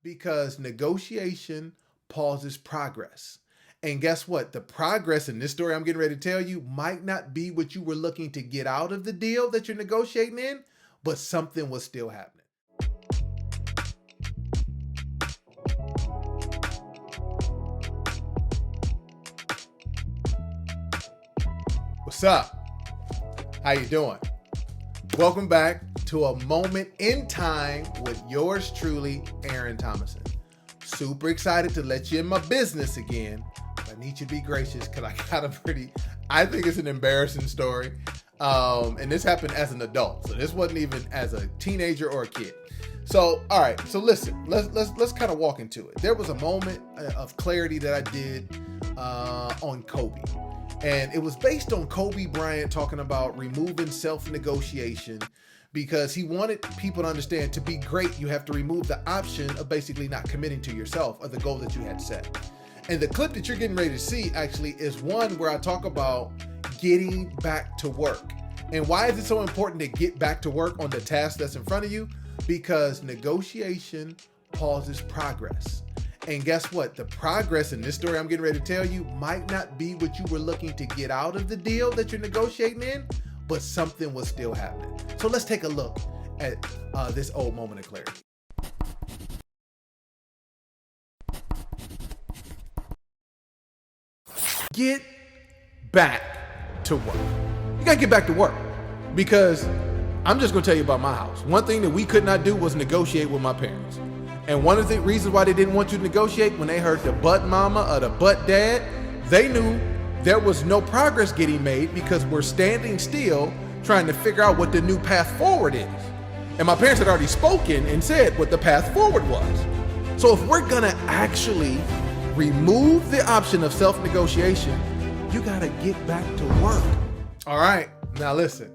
Because negotiation pauses progress. And guess what? The progress in this story I'm getting ready to tell you might not be what you were looking to get out of the deal that you're negotiating in, but something was still happening. What's up? How you doing? Welcome back to A Moment in Time with yours truly, Aaron Thomason. Super excited to let you in my business again. I need you to be gracious because I think it's an embarrassing story. And this happened as an adult. So this wasn't even as a teenager or a kid. So, all right. So listen, let's kind of walk into it. There was a moment of clarity that I did on Kobe. And it was based on Kobe Bryant talking about removing self-negotiation because he wanted people to understand to be great, you have to remove the option of basically not committing to yourself or the goal that you had set. And the clip that you're getting ready to see actually is one where I talk about getting back to work. And why is it so important to get back to work on the task that's in front of you? Because negotiation pauses progress. And guess what? The progress in this story I'm getting ready to tell you might not be what you were looking to get out of the deal that you're negotiating in, but something was still happening. So let's take a look at this old moment of clarity. Get back to work. You gotta get back to work because I'm just gonna tell you about my house. One thing that we could not do was negotiate with my parents. And one of the reasons why they didn't want you to negotiate, when they heard the butt mama or the butt dad, they knew there was no progress getting made because we're standing still trying to figure out what the new path forward is. And my parents had already spoken and said what the path forward was. So if we're gonna actually remove the option of self-negotiation, you gotta get back to work. All right, now listen,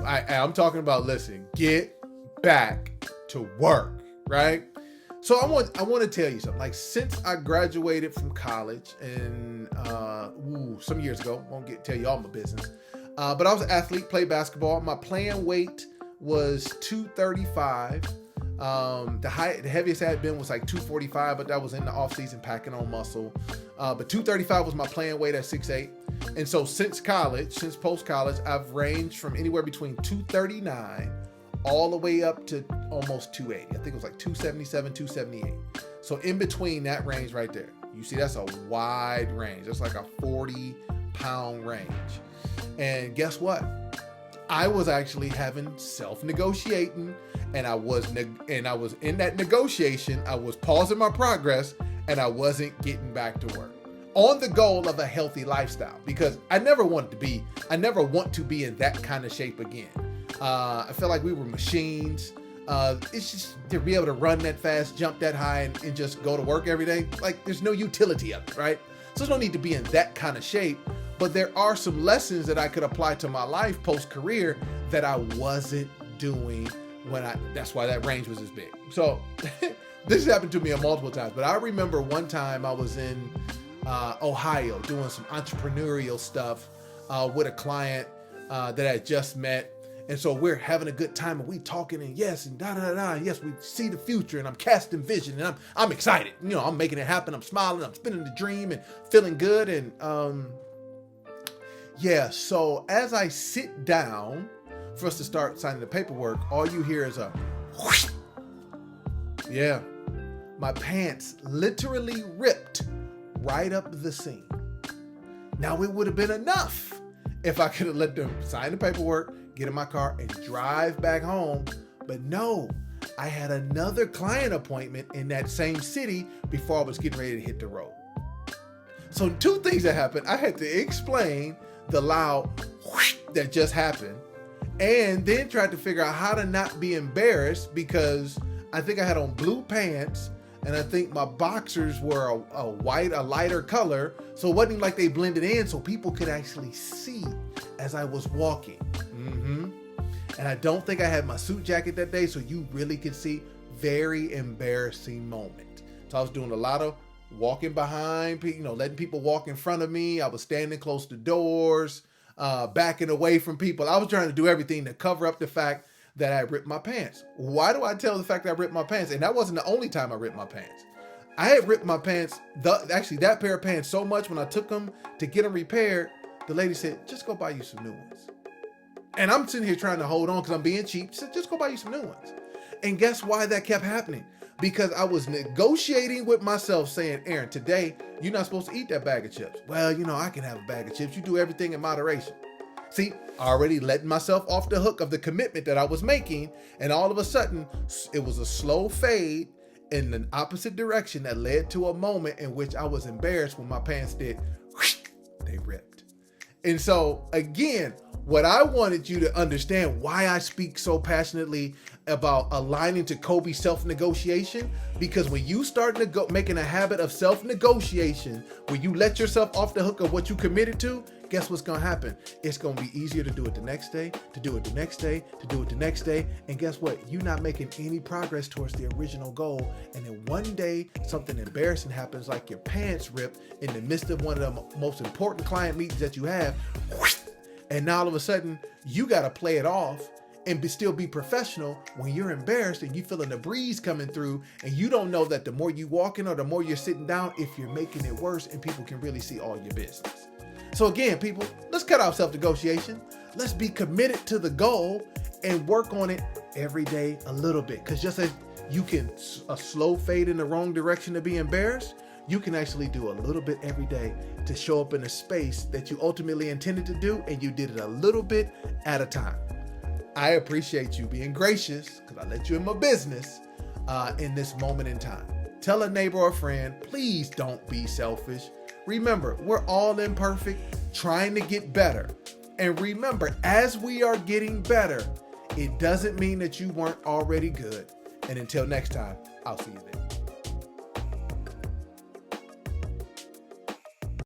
I'm talking about, get back to work, right? So I want to tell you something. Like, since I graduated from college and some years ago, tell you all my business. But I was an athlete, played basketball. My playing weight was 235. The heaviest I had been was like 245, but that was in the off season packing on muscle. But 235 was my playing weight at 6'8". And so since post college, I've ranged from anywhere between 239 all the way up to almost 280. I think it was like 277, 278. So in between that range right there, you see that's a wide range. That's like a 40-pound range. And guess what? I was actually having self-negotiating, and I was in that negotiation. I was pausing my progress, and I wasn't getting back to work on the goal of a healthy lifestyle, because I never want to be in that kind of shape again. I felt like we were machines. It's just to be able to run that fast, jump that high, and just go to work every day. Like, there's no utility of it, right? So there's no need to be in that kind of shape. But there are some lessons that I could apply to my life post-career that I wasn't doing that's why that range was as big. So this has happened to me multiple times. But I remember one time I was in Ohio doing some entrepreneurial stuff with a client that I had just met. And so we're having a good time and we talking and yes, and yes, we see the future and I'm casting vision and I'm excited. I'm making it happen. I'm smiling, I'm spinning the dream and feeling good. And so as I sit down for us to start signing the paperwork, all you hear is a whoosh. Yeah. My pants literally ripped right up the seam. Now it would have been enough if I could have let them sign the paperwork, get in my car, and drive back home. But no, I had another client appointment in that same city before I was getting ready to hit the road. So two things that happened. I had to explain the loud whoosh that just happened, and then tried to figure out how to not be embarrassed because I think I had on blue pants and I think my boxers were a lighter color. So it wasn't like they blended in so people could actually see as I was walking. And I don't think I had my suit jacket that day, so you really could see. Very embarrassing moment. So I was doing a lot of walking behind people, letting people walk in front of me. I was standing close to doors, backing away from people. I was trying to do everything to cover up the fact that I ripped my pants. Why do I tell the fact that I ripped my pants? And that wasn't the only time I ripped my pants. I had ripped my pants, actually that pair of pants so much when I took them to get them repaired, the lady said, just go buy you some new ones. And I'm sitting here trying to hold on because I'm being cheap. She said, just go buy you some new ones. And guess why that kept happening? Because I was negotiating with myself saying, Aaron, today you're not supposed to eat that bag of chips. Well, I can have a bag of chips. You do everything in moderation. See, already letting myself off the hook of the commitment that I was making. And all of a sudden, it was a slow fade in the opposite direction that led to a moment in which I was embarrassed when my pants did, whoosh, they ripped. And so again, what I wanted you to understand why I speak so passionately about aligning to Kobe's self-negotiation, because when you start making a habit of self-negotiation, when you let yourself off the hook of what you committed to, guess what's going to happen? It's going to be easier to do it the next day, to do it the next day, to do it the next day. And guess what? You're not making any progress towards the original goal. And then one day, something embarrassing happens, like your pants rip in the midst of one of the most important client meetings that you have. And now all of a sudden, you got to play it off and still be professional when you're embarrassed and you feeling the breeze coming through, and you don't know that the more you walking or the more you're sitting down, if you're making it worse and people can really see all your business. So again, people, let's cut out self-negotiation. Let's be committed to the goal and work on it every day a little bit. Because just as you can a slow fade in the wrong direction to be embarrassed, you can actually do a little bit every day to show up in a space that you ultimately intended to do, and you did it a little bit at a time. I appreciate you being gracious because I let you in my business in this moment in time. Tell a neighbor or friend, please don't be selfish. Remember, we're all imperfect, trying to get better. And remember, as we are getting better, it doesn't mean that you weren't already good. And until next time, I'll see you there.